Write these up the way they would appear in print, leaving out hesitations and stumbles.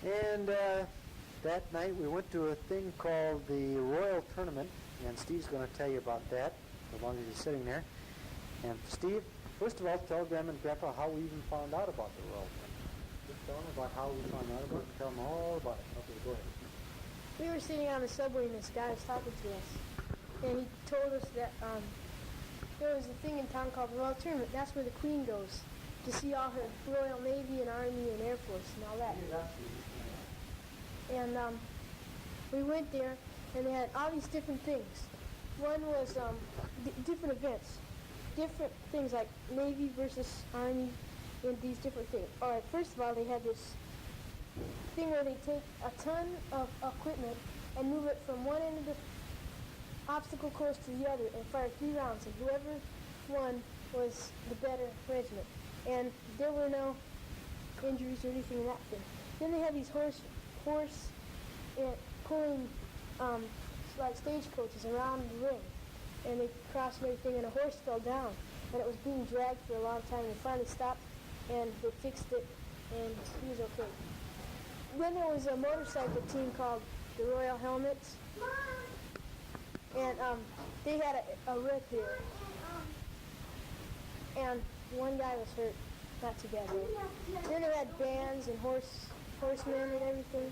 And that night we went to a thing called the Royal Tournament, and Steve's going to tell you about that as long as he's sitting there. And Steve, first of all, tell Grandma and Grandpa how we even found out about the Royal Tournament. Just tell them about how we found out about it. Tell them all about it. Okay, go ahead. We were sitting on the subway and this guy was talking to us. And he told us that there was a thing in town called the Royal Tournament. That's where the Queen goes to see all her Royal Navy and Army and Air Force and all that. And we went there and they had all these different things. One was different events. Different things like Navy versus Army and these different things. All right, first of all, they had this thing where they take a ton of equipment and move it from one end of the obstacle course to the other and fire 3 rounds, and whoever won was the better regiment. And there were no injuries or anything in that thing. Then they had these horse pulling like stagecoaches around the ring, and they crossed and everything, and a horse fell down, and it was being dragged for a long time, and finally stopped, and they fixed it, and he was okay. Then there was a motorcycle team called the Royal Helmets, and they had a wreck there, and one guy was hurt, not too bad. Then they had bands and horsemen and everything,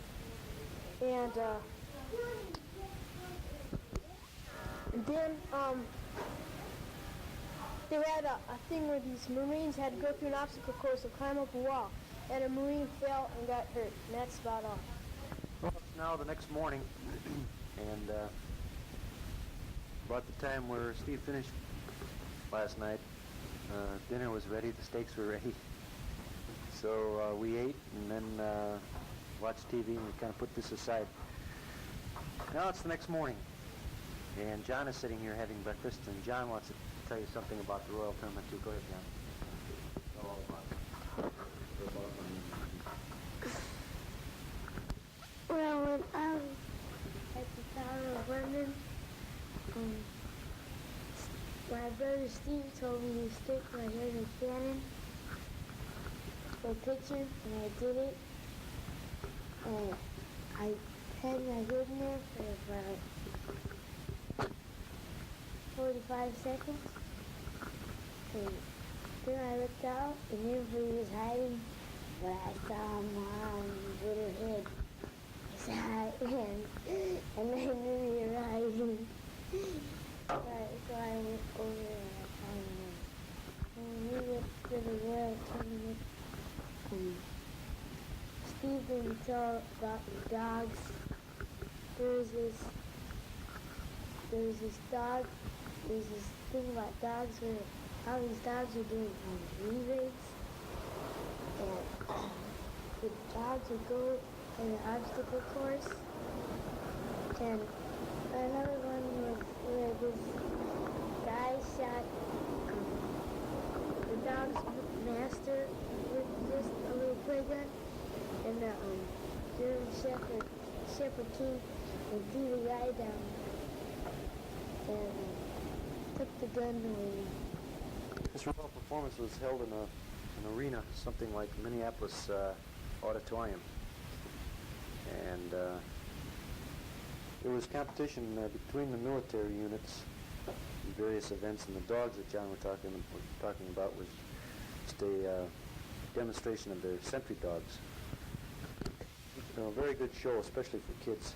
and then they had a thing where these Marines had to go through an obstacle course and climb up a wall, and a Marine fell and got hurt, and that's about all. Well, it's now the next morning, and about the time where Steve finished last night, dinner was ready, the steaks were ready. So we ate and then watched TV, and we kind of put this aside. Now it's the next morning, and John is sitting here having breakfast, and John wants to tell you something about the Royal Tournament too. Go ahead, John. All about it. Well, when I was at the Tower of London, my brother Steve told me to stick my head in a cannon for a picture, and I did it. And I had my hood in there for about 45 seconds. And then I looked out, and everybody was hiding, but I saw Mom's little head. And I knew you were hiding. So I went over and I found him. And we went to the Royal Tournament. Steve didn't tell about the dogs. There was this thing about dogs where all these dogs were doing re-rates. And the dogs would go in the obstacle course, and another one was where this guy shot the dog's master with just a little play gun, and the German Shepherd King and threw the guy down and took the gun away. This Royal performance was held in an arena, something like Minneapolis Auditorium. And there was competition between the military units in various events, and the dogs that John was talking about was just a demonstration of their sentry dogs. A very good show, especially for kids.